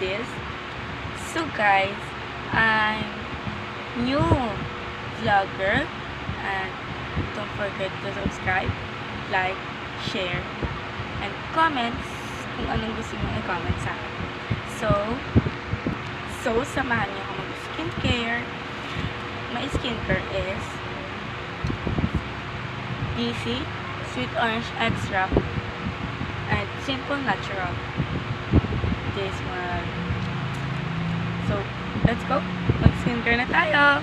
this. So guys, I'm new vlogger, and don't forget to subscribe, like, share, and comments kung anong gusto nyo i-comment sa akin. So samahan nyo ako mag-skincare. My skincare is DC Sweet Orange Extract and Simple Natural. This one. So, let's go. Mag-skincare na tayo.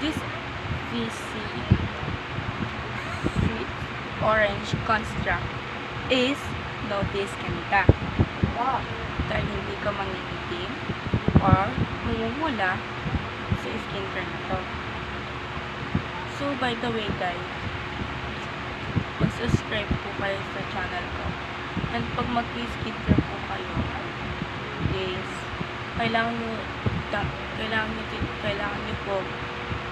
This DC Sweet Orange Construct is no discanta. Dahil hindi ka mangingitim or mumumula sa skincare na to. So, by the way guys, mag-subscribe po kayo sa channel ko. And pag mag-skincare po kayo, is kailangan nyo po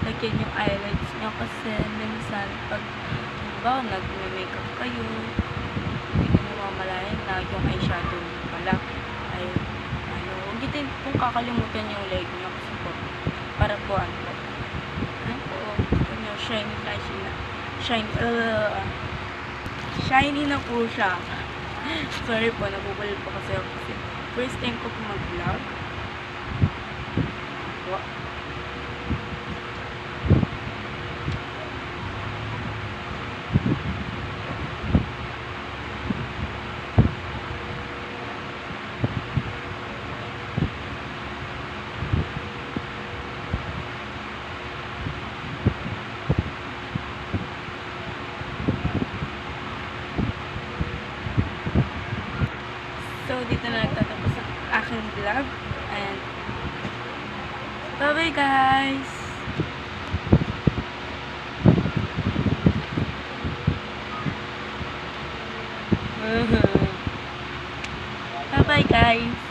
lagyan yung eyelids nyo, kasi minsan pag nag-makeup kayo, hindi nyo mamalayan na yung eyeshadow nyo pala ay huwag din pong kakalimutan yung leg nyo, kasi po para po shiny na po siya. Sorry po, nabubulol po kasi ako kasi first time ko po mag-vlog. So, dito na nagtatapos ang aking vlog. And, bye-bye guys! Bye-bye guys!